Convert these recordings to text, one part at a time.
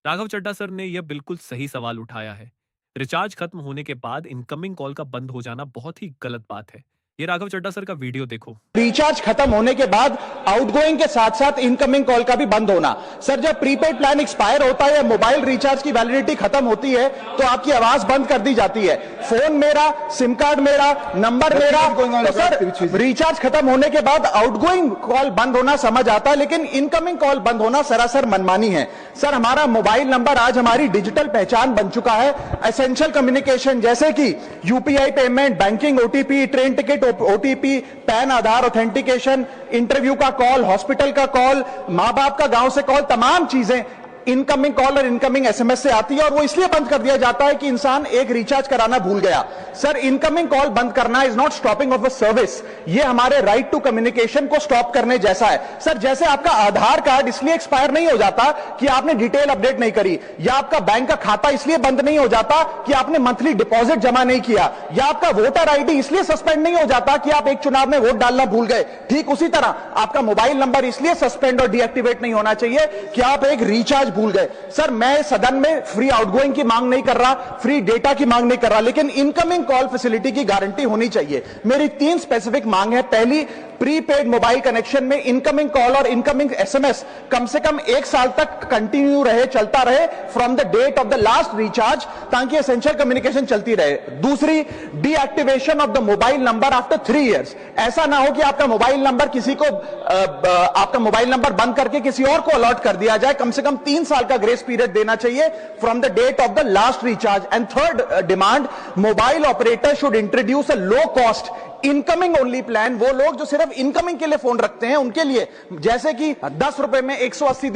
Raghav Chadha sir ने यह बिल्कुल सही सवाल उठाया है। रिचार्ज खत्म होने के बाद इनकमिंग कॉल का बंद हो जाना बहुत ही गलत बात है। ये राघव चड्ढा सर का वीडियो देखो। रिचार्ज खत्म होने के बाद आउटगोइंग के साथ साथ इनकमिंग कॉल का भी बंद होना। सर, जब प्रीपेड प्लान एक्सपायर होता है या मोबाइल रिचार्ज की वैलिडिटी खत्म होती है तो आपकी आवाज बंद कर दी जाती है। फोन मेरा, सिम कार्ड मेरा, नंबर मेरा। तो सर, रिचार्ज खत्म होने के बाद आउटगोइंग कॉल बंद होना समझ आता है, लेकिन इनकमिंग कॉल बंद होना सरासर मनमानी है। सर, हमारा मोबाइल नंबर आज हमारी डिजिटल पहचान बन चुका है। एसेंशियल कम्युनिकेशन जैसे कि UPI payment, banking, OTP, train ticket OTP, PAN, Aadhaar authentication, interview का कॉल, हॉस्पिटल का कॉल, मां बाप का गांव से कॉल, तमाम चीजें इनकमिंग कॉल और इनकमिंग एसएमएस से आती है और वो इसलिए बंद कर दिया जाता है कि इंसान एक रिचार्ज कराना भूल गया। सर, इनकमिंग कॉल बंद करना is not stopping of a service, ये हमारे राइट टू कम्युनिकेशन को स्टॉप करने जैसा है। सर, जैसे आपका आधार कार्ड इसलिए एक्सपायर नहीं हो जाता कि आपने डिटेल अपडेट नहीं करी, या आपका बैंक का खाता इसलिए बंद नहीं हो जाता कि आपने मंथली डिपॉजिट जमा नहीं किया, या आपका वोटर आईडी इसलिए सस्पेंड नहीं हो जाता कि आप एक चुनाव में वोट डालना भूल गए। ठीक उसी तरह आपका मोबाइल नंबर इसलिए सस्पेंड और डीएक्टिवेट नहीं होना चाहिए कि आप एक रिचार्ज भूल गए। सर, मैं सदन में फ्री आउटगोइंग की मांग नहीं कर रहा, फ्री डेटा की मांग नहीं कर रहा, लेकिन इनकमिंग कॉल फैसिलिटी की गारंटी होनी चाहिए। मेरी 3 स्पेसिफिक मांग है। पहली, प्रीपेड मोबाइल कनेक्शन में इनकमिंग कॉल और इनकमिंग एसएमएस कम से कम 1 साल तक कंटिन्यू रहे, चलता रहे from the date of the last recharge, ताकि एसेंशियल कम्युनिकेशन चलती रहे। दूसरी, deactivation of the mobile number after 3 years. ऐसा ना हो कि आपका मोबाइल नंबर किसी को आपका मोबाइल नंबर बंद करके किसी और को अलॉट कर दिया जाए। कम से कम 3 साल का ग्रेस पीरियड देना चाहिए from the date of the last recharge. And third demand, mobile operator should introduce a low cost incoming only plan. वो लोग जो सिर्फ इनकमिंग के लिए फोन रखते हैं उनके लिए, जैसे कि 10 रुपए में 180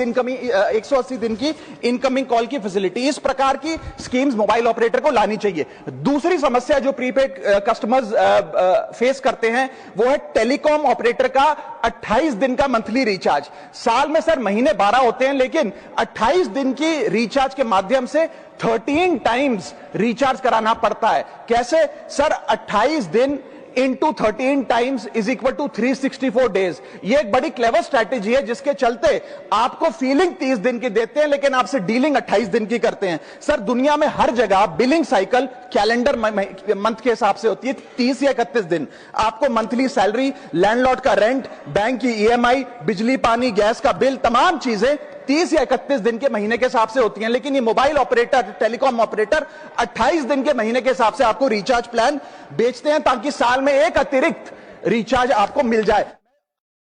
दिन की इनकमिंग कॉल की फैसिलिटी, इस प्रकार की स्कीम्स मोबाइल ऑपरेटर को लानी चाहिए। दूसरी समस्या जो प्रीपेड कस्टमर्स फेस करते हैं वो है टेलीकॉम ऑपरेटर का 28 दिन का मंथली रिचार्ज। साल में सर महीने 12 होते हैं, लेकिन 28 दिन की रिचार्ज के माध्यम से 13 टाइम्स रिचार्ज कराना पड़ता है। कैसे सर? 28 दिन into 13 times is equal to 364 days. ये एक बड़ी क्लेवर स्ट्रैटेजी है जिसके चलते आपको फीलिंग 30 दिन की देते हैं, लेकिन आपसे डीलिंग 28 दिन की करते हैं। सर, दुनिया में हर जगह बिलिंग साइकिल कैलेंडर मंथ के हिसाब से होती है, 30 या 31 दिन। आपको मंथली सैलरी, लैंडलॉर्ड का रेंट, बैंक की ईएमआई, बिजली पानी गैस का बिल, तमाम चीजें 30 या 31 दिन के महीने के हिसाब से होती हैं। लेकिन ये मोबाइल ऑपरेटर, टेलीकॉम ऑपरेटर 28 दिन के महीने के हिसाब से आपको रिचार्ज प्लान बेचते हैं, ताकि साल में एक अतिरिक्त रिचार्ज आपको मिल जाए।